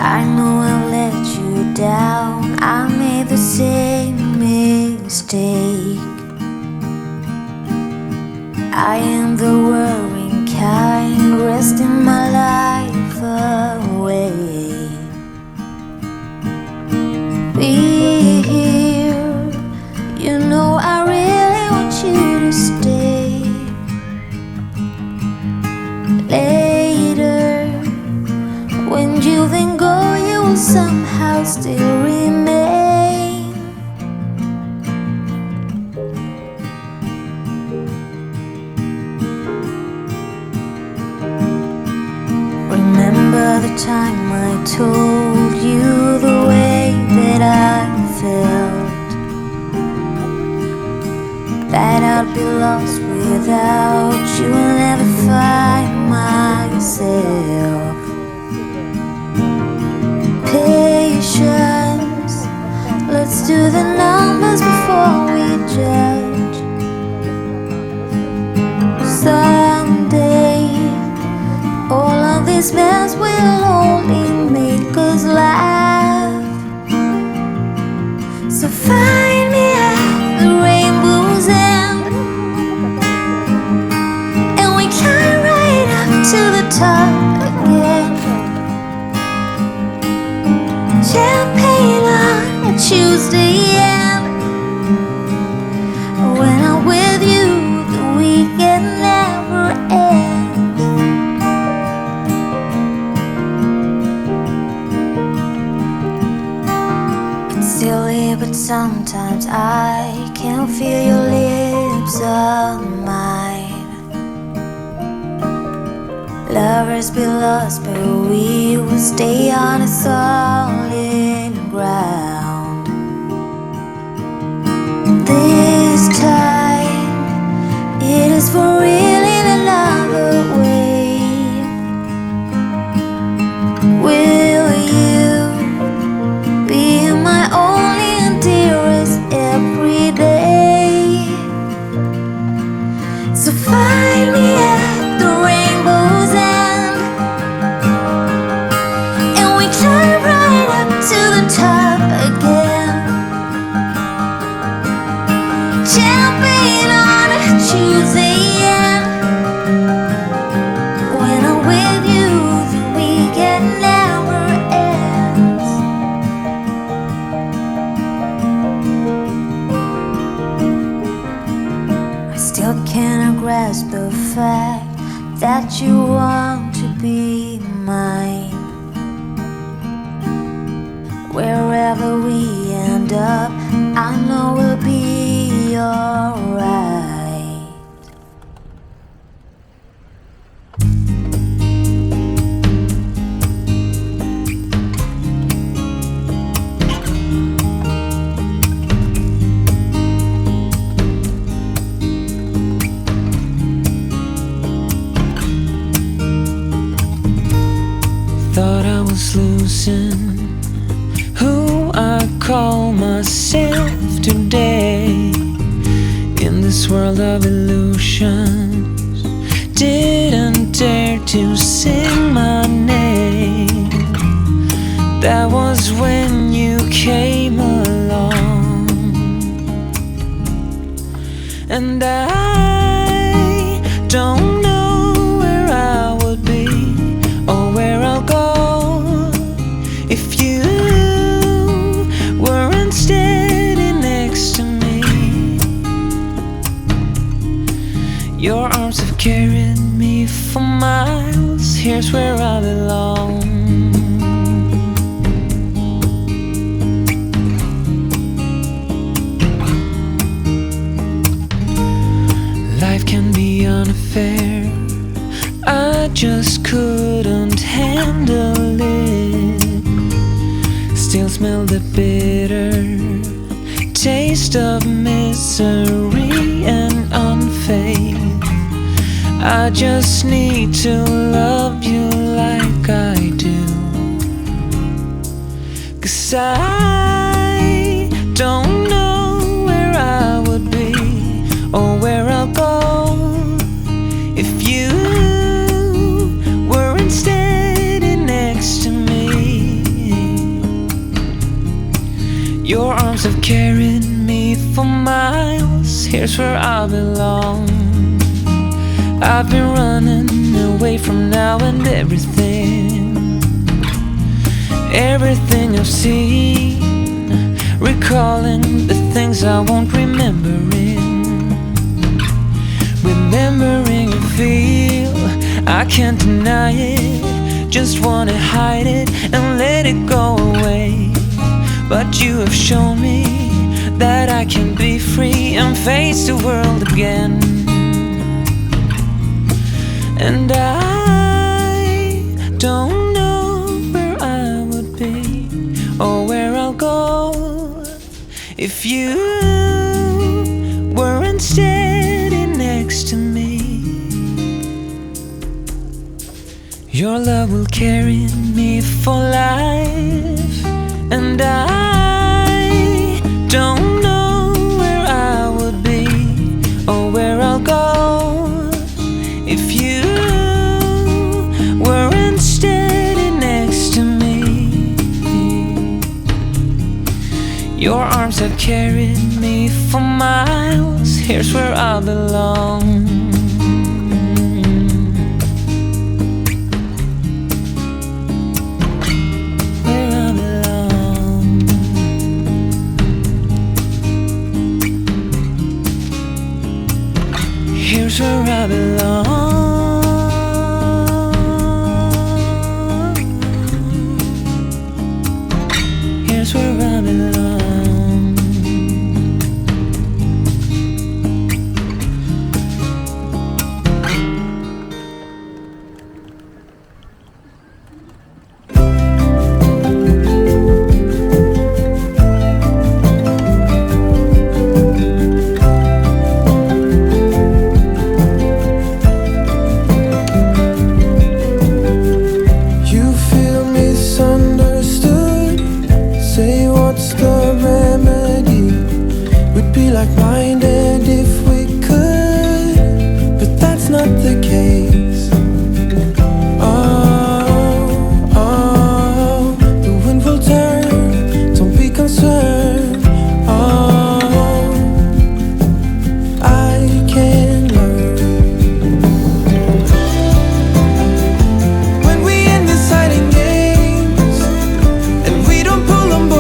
I know I've let you down. I made the same mistake. I am the worrying kind, resting my life away. Be here, you know I really want you to stay. Later, when you then go, you will somehow still remain. Remember the time I told you the way that I felt, that I'd be lost without you and never find myself. Patience, let's do the numbers before we judge. Someday, all of this mess will only make us laugh. So find me at the rainbow's end, and we climb right up to the top again. Champagne on a Tuesday end. When I'm with you, the weekend never ends. It's silly, but sometimes I can feel your lips on mine. Lovers be lost, but we will stay on a solid ground. This time, it is for real in another way. Will you be my only and dearest every day? So find me at the rainbow's end, and we climb right up to the top again. Champagne on a Tuesday end. When I'm with you, the weekend never ends. I still cannot grasp the fact that you want to be mine. Wherever we end up, I know we'll be alright. Thought I was losing who I call myself today. In this world of illusions, didn't dare to sing my name. That was when you came along, and I don't know where I would be or where I'll go if you weren't steady next to me. Your arms have carried me for miles. Here's where I belong. Life can be unfair. I just couldn't handle it. Still smell the bitter taste of misery and unfaith. I just need to love you like I do, 'cause I don't know where I would be or where I'll go if you weren't steady next to me. here's where I belong. I've been running away from now and everything, everything I've seen, recalling the things I won't remembering, remembering a feel I can't deny it, just wanna hide it and let it go away. But you have shown me that I can be free and face the world again. And I don't know where I would be or where I'll go if you weren't standing next to me. Your love will carry me for life, and I don't know where I would be or where I'll go if you weren't standing next to me. Your arms have carried me for miles, here's where I belong. Here's where I belong. Here's where I belong. Like-minded if we could, but that's not the case. Oh, the wind will turn, don't be concerned. Oh, I can learn. When we end deciding games and we don't pull on board,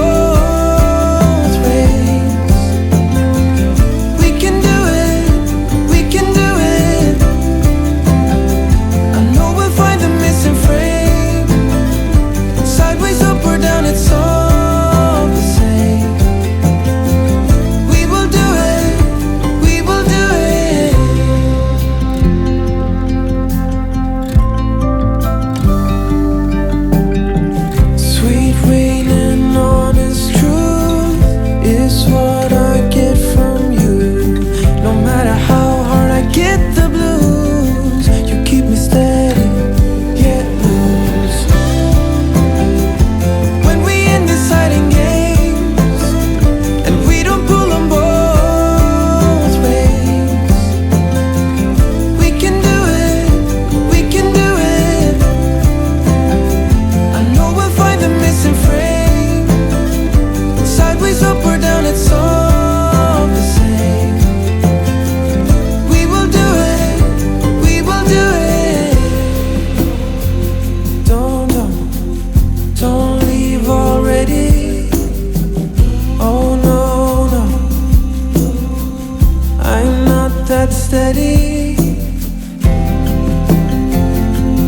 steady.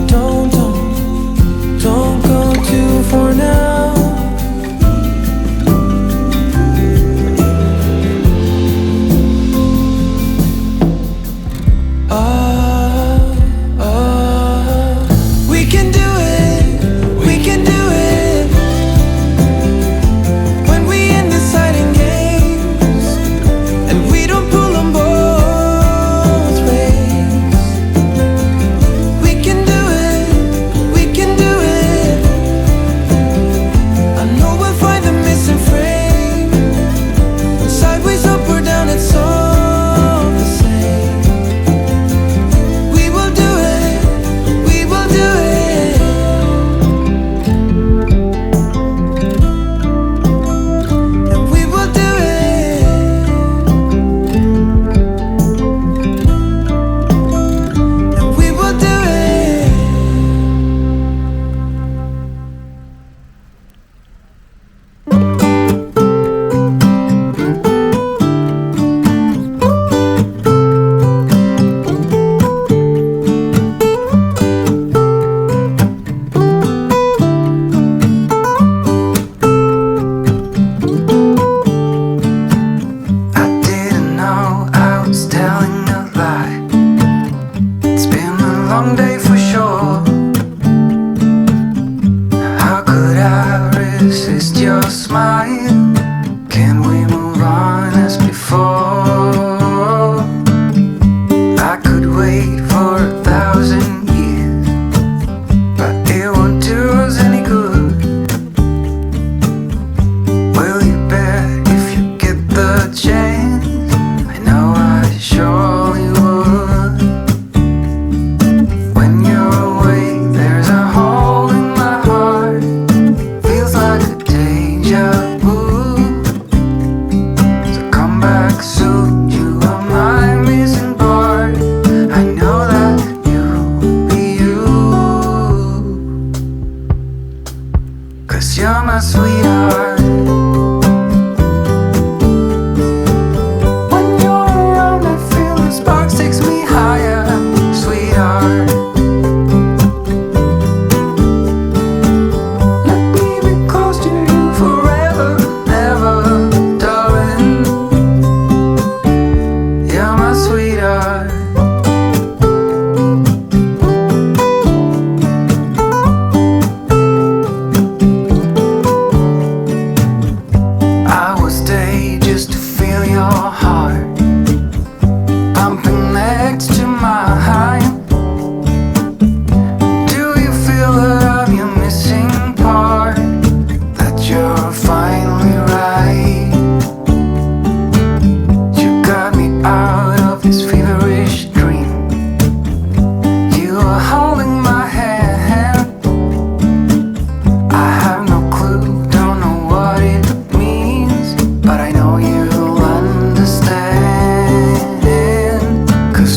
Don't go too far now. We can do it, we can do it. When we end deciding games and we don't pull on both ways.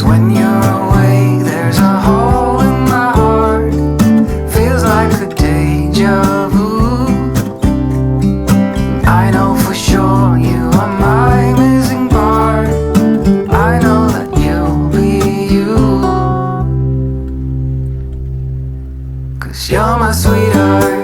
when you're away, there's a hole in my heart. Feels like a deja vu. I know for sure you are my missing part. I know that you'll be you, 'cause you're my sweetheart.